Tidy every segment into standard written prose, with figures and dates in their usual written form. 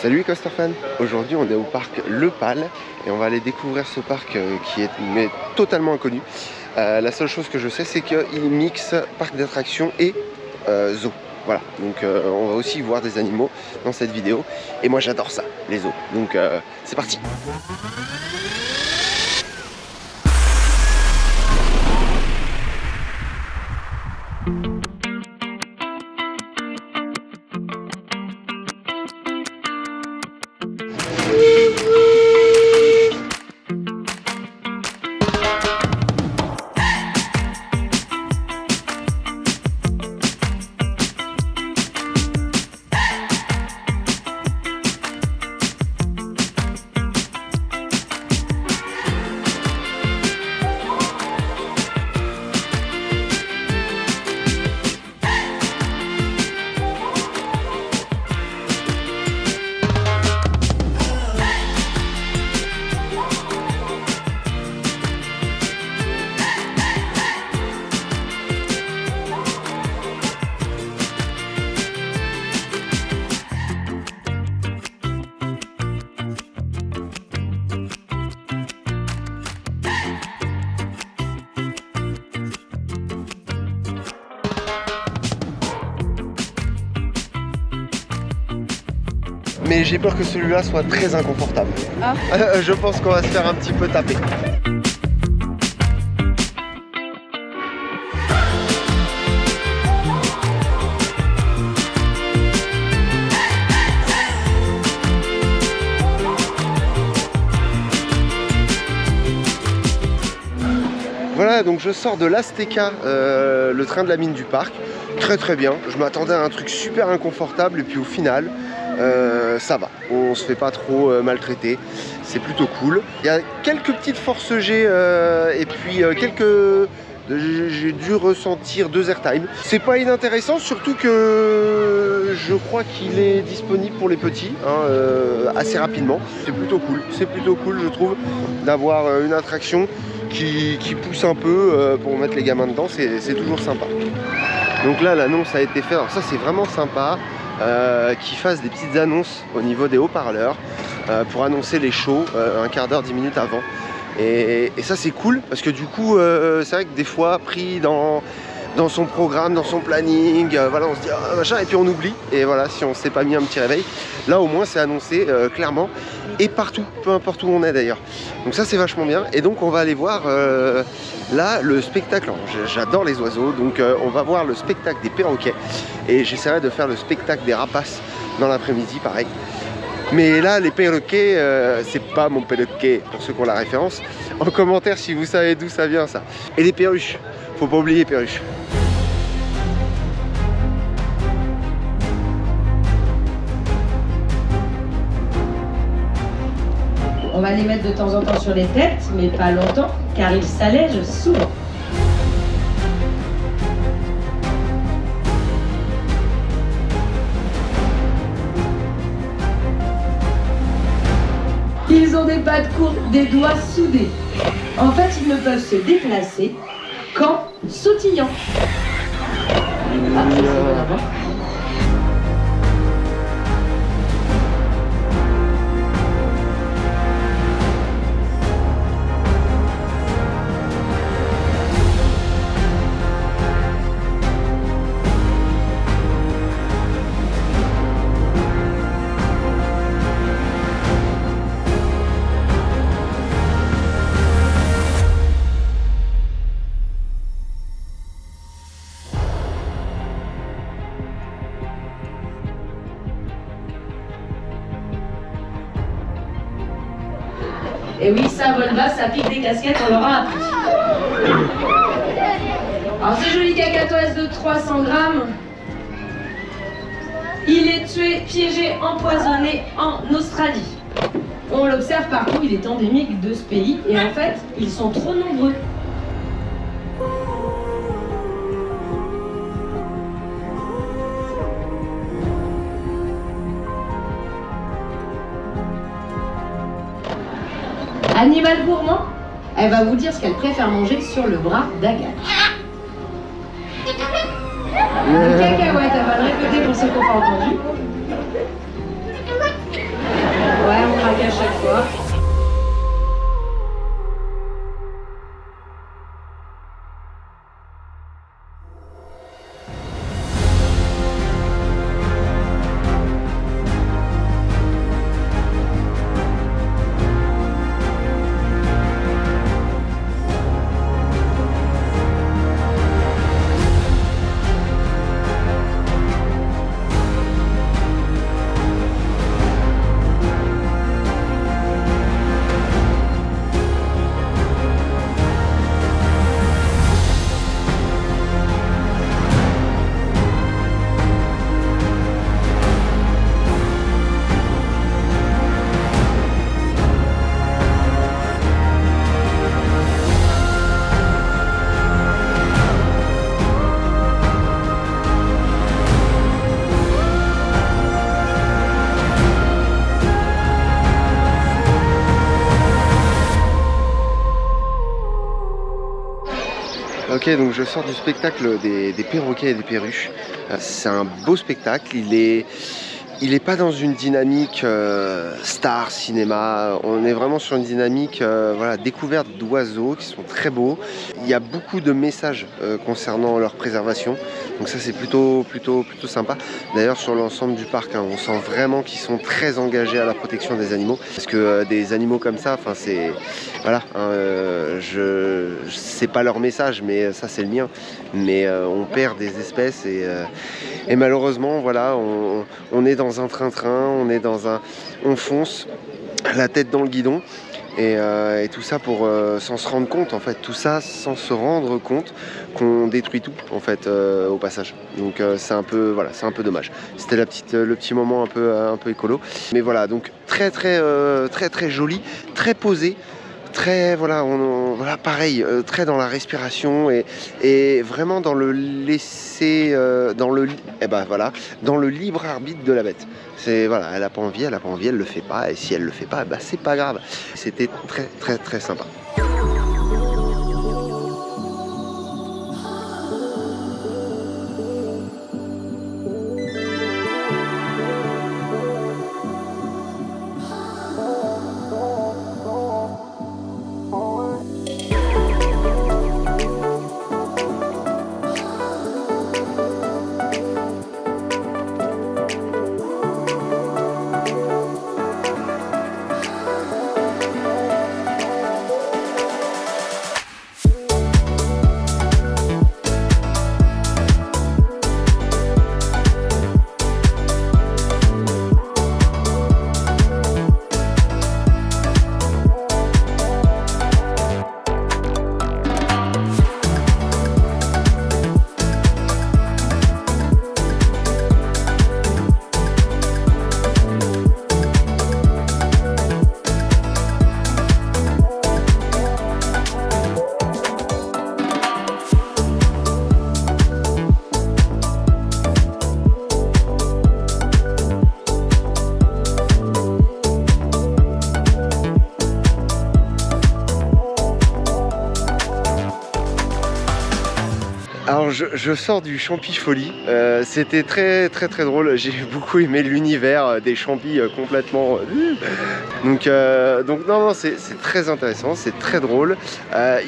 Salut les coaster fans. Aujourd'hui on est au parc Le Pal et on va aller découvrir ce parc qui est totalement inconnu. La seule chose que je sais c'est qu'il mixe parc d'attractions et zoo. Voilà, donc on va aussi voir des animaux dans cette vidéo et moi j'adore ça, les zoos. Donc c'est parti. Mais j'ai peur que celui-là soit très inconfortable. Ah. Je pense qu'on va se faire un petit peu taper. Voilà, donc je sors de l'Azteca, le train de la mine du parc. Très bien, je m'attendais à un truc super inconfortable et puis au final ça va, on se fait pas trop maltraiter, c'est plutôt cool. Il y a quelques petites forces G et puis j'ai dû ressentir 2 airtime. C'est pas inintéressant, surtout que je crois qu'il est disponible pour les petits assez rapidement. C'est plutôt cool je trouve d'avoir une attraction qui pousse un peu pour mettre les gamins dedans, c'est toujours sympa. Donc là l'annonce a été faite, alors ça c'est vraiment sympa. Qui fassent des petites annonces au niveau des haut-parleurs pour annoncer les shows un quart d'heure, 10 minutes avant. Et ça c'est cool parce que du coup c'est vrai que des fois pris dans son programme, dans son planning, voilà, on se dit ah, machin et puis on oublie. Et voilà, si on s'est pas mis un petit réveil, là au moins c'est annoncé clairement et partout, peu importe où on est d'ailleurs. Donc ça c'est vachement bien. Et donc on va aller voir là le spectacle. J'adore les oiseaux, donc on va voir le spectacle des perroquets et j'essaierai de faire le spectacle des rapaces dans l'après-midi pareil. Mais là les perroquets, c'est pas mon perroquet pour ceux qui ont la référence. En commentaire si vous savez d'où ça vient ça. Et les perruches, faut pas oublier les perruches. On va les mettre de temps en temps sur les têtes, mais pas longtemps, car ils s'allègent souvent. Ils ont des pattes courtes, des doigts soudés. En fait, ils ne peuvent se déplacer qu'en sautillant. Ah, ça c'est bon avant. Et oui, ça vole bas, ça pique des casquettes, on l'aura appris. Alors ce joli cacatoès de 300 grammes, il est tué, piégé, empoisonné en Australie. On l'observe partout, il est endémique de ce pays et en fait, ils sont trop nombreux. Animal gourmand, elle va vous dire ce qu'elle préfère manger sur le bras d'Agathe. Des cacahuètes, elle va le répéter pour ceux qui n'ont pas entendu. Ok, donc je sors du spectacle des perroquets et des perruches. C'est un beau spectacle, il est pas dans une dynamique star cinéma, on est vraiment sur une dynamique voilà, découverte d'oiseaux qui sont très beaux. Il y a beaucoup de messages concernant leur préservation, donc ça c'est plutôt sympa. D'ailleurs sur l'ensemble du parc, hein, on sent vraiment qu'ils sont très engagés à la protection des animaux, parce que des animaux comme ça, enfin c'est voilà, hein, c'est pas leur message, mais ça c'est le mien. Mais on perd des espèces et malheureusement voilà, on est dans un train-train, on fonce la tête dans le guidon et tout ça pour sans se rendre compte en fait, tout ça sans se rendre compte qu'on détruit tout en fait au passage. Donc c'est un peu voilà, c'est un peu dommage. C'était le petit moment un peu écolo, mais voilà, donc très joli, très posé. Très voilà, voilà pareil, très dans la respiration et vraiment dans le laisser dans le voilà, dans le libre arbitre de la bête. C'est voilà, elle a pas envie, elle le fait pas, et si elle le fait pas, bah c'est pas grave. C'était très sympa. Alors je sors du Champi Folie, c'était très drôle, j'ai beaucoup aimé l'univers des champis complètement... Donc non c'est très intéressant, c'est très drôle.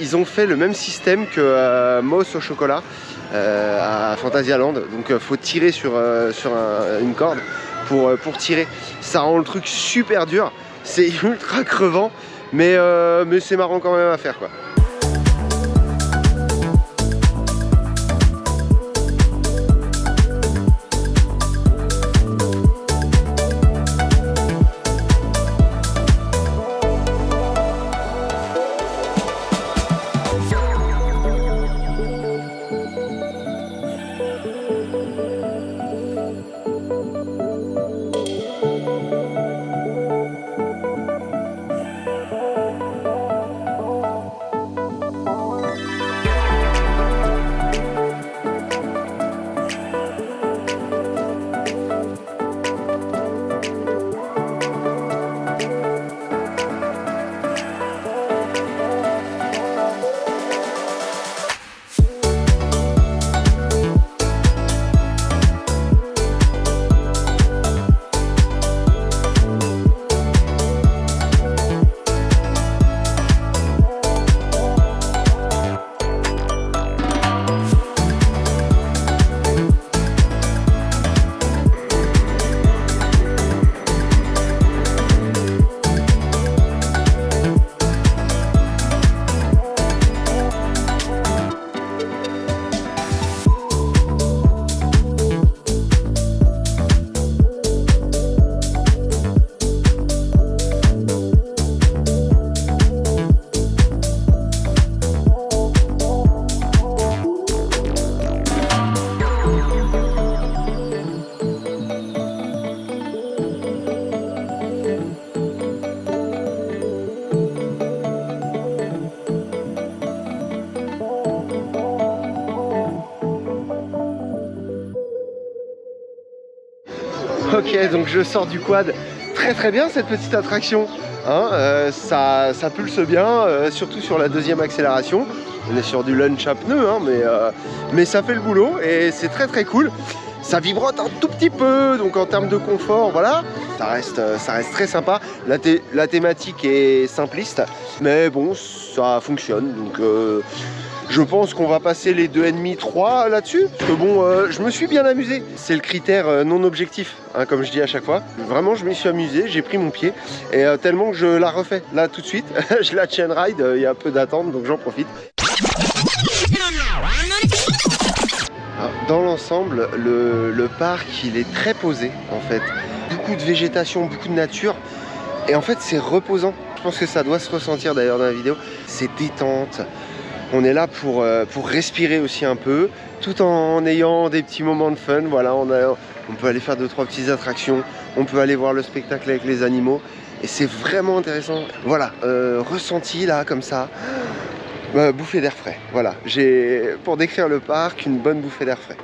Ils ont fait le même système que Moss au chocolat à Fantasyland, donc faut tirer sur une corde pour tirer. Ça rend le truc super dur, c'est ultra crevant, mais c'est marrant quand même à faire quoi. Ok, donc je sors du quad. Très bien cette petite attraction. hein, ça pulse bien, surtout sur la deuxième accélération. On est sur du lunch à pneus, hein, mais ça fait le boulot et c'est très très cool. Ça vibrote un tout petit peu, donc en termes de confort, voilà, ça reste très sympa. La thématique est simpliste, mais bon, ça fonctionne. Donc je pense qu'on va passer les 2,5, 3 là-dessus. Parce que bon, je me suis bien amusé. C'est le critère non objectif, hein, comme je dis à chaque fois. Vraiment, je m'y suis amusé, j'ai pris mon pied. Et tellement que je la refais là tout de suite. Je la chain ride, il y a un peu d'attente, donc j'en profite. Dans l'ensemble, le parc, il est très posé en fait. Beaucoup de végétation, beaucoup de nature. Et en fait, c'est reposant. Je pense que ça doit se ressentir d'ailleurs dans la vidéo. C'est détente. On est là pour respirer aussi un peu, tout en ayant des petits moments de fun. Voilà, on peut aller faire 2-3 petites attractions. On peut aller voir le spectacle avec les animaux. Et c'est vraiment intéressant. Voilà, ressenti là, comme ça. Bouffée d'air frais, voilà. J'ai, pour décrire le parc, une bonne bouffée d'air frais.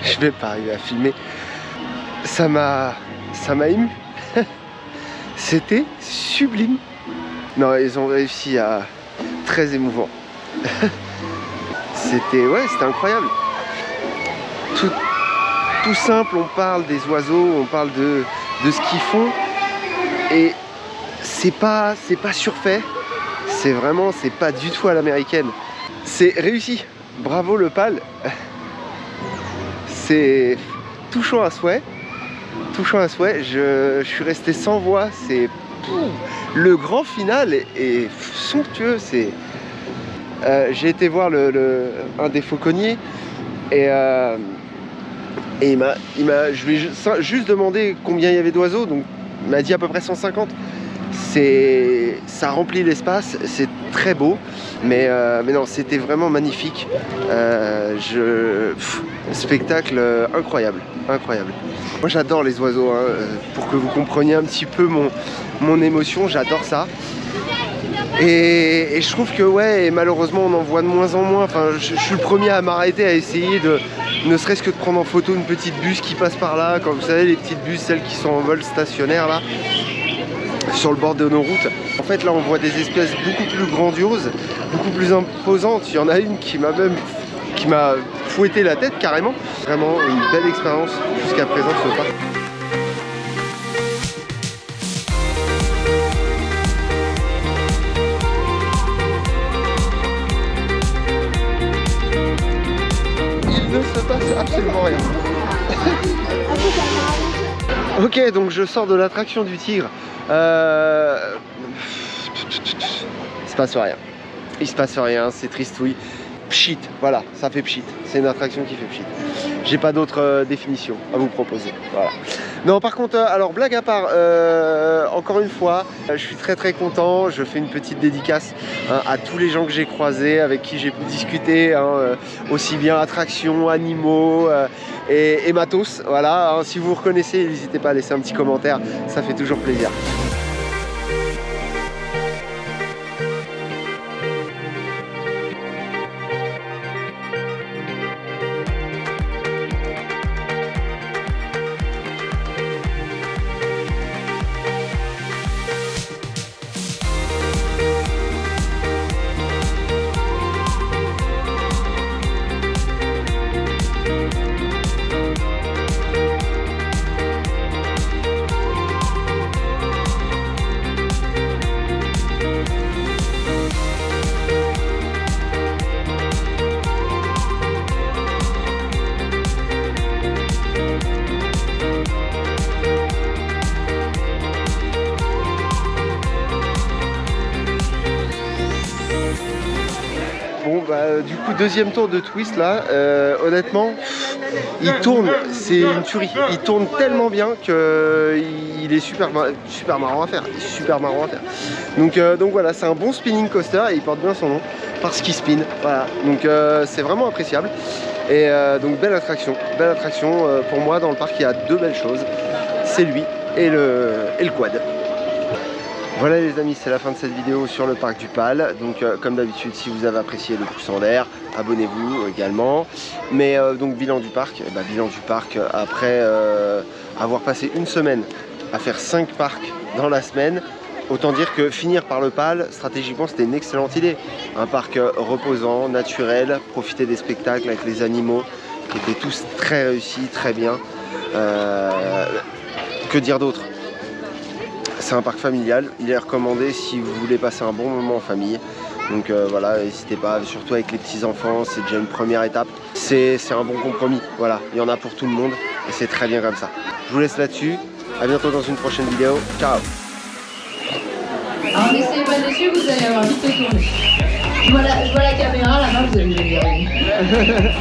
Je vais pas arriver à filmer. Ça m'a ému. C'était sublime. Non, ils ont réussi à... Très émouvant. C'était incroyable. Tout simple, on parle des oiseaux, on parle de ce qu'ils font. Et c'est pas surfait. C'est pas du tout à l'américaine. C'est réussi. Bravo le PAL. C'est touchant à souhait. Touchant à souhait. Je suis resté sans voix. C'est le grand final est somptueux. J'ai été voir un des fauconniers et je lui ai juste demandé combien il y avait d'oiseaux, donc il m'a dit à peu près 150. Ça remplit l'espace, c'est très beau, mais non, c'était vraiment magnifique. Spectacle incroyable. Moi j'adore les oiseaux, hein, pour que vous compreniez un petit peu mon émotion, j'adore ça. Et je trouve que malheureusement on en voit de moins en moins. Enfin, je suis le premier à m'arrêter à essayer ne serait-ce que de prendre en photo une petite bus qui passe par là, comme vous savez les petites bus, celles qui sont en vol stationnaire là, sur le bord de nos routes. En fait là on voit des espèces beaucoup plus grandioses, beaucoup plus imposantes. Il y en a une qui m'a fouetté la tête carrément. Vraiment une belle expérience jusqu'à présent sur le parc. Il ne se passe absolument rien. Ok, donc je sors de l'attraction du tigre. Il se passe rien. Il se passe rien, c'est tristouille. Pchit, voilà, ça fait pchit. C'est une attraction qui fait pchit. J'ai pas d'autre définition à vous proposer. Voilà. Non, par contre, alors blague à part, encore une fois, je suis très content. Je fais une petite dédicace à tous les gens que j'ai croisés, avec qui j'ai pu discuter, aussi bien attractions, animaux et matos. Voilà, si vous vous reconnaissez, n'hésitez pas à laisser un petit commentaire, ça fait toujours plaisir. Bon bah du coup deuxième tour de twist là, honnêtement il tourne, c'est une tuerie, il tourne tellement bien que il est super marrant à faire, Donc voilà, c'est un bon spinning coaster et il porte bien son nom parce qu'il spin, voilà, donc c'est vraiment appréciable. Et donc belle attraction, pour moi dans le parc il y a deux belles choses, c'est lui et le quad. Voilà les amis, c'est la fin de cette vidéo sur le parc du PAL. Donc comme d'habitude, si vous avez apprécié, le pouce en l'air, abonnez-vous également. Mais donc bilan du parc, après avoir passé une semaine à faire 5 parcs dans la semaine, autant dire que finir par le PAL, stratégiquement c'était une excellente idée. Un parc reposant, naturel, profiter des spectacles avec les animaux qui étaient tous très réussis, très bien. Que dire d'autre ? C'est un parc familial, il est recommandé si vous voulez passer un bon moment en famille. Donc voilà, n'hésitez pas, surtout avec les petits enfants, c'est déjà une première étape. C'est un bon compromis, voilà, il y en a pour tout le monde et c'est très bien comme ça. Je vous laisse là-dessus, à bientôt dans une prochaine vidéo, ciao. Alors n'essayez pas dessus, vous allez avoir vite tourné. Je vois la caméra là-bas, vous allez le dire.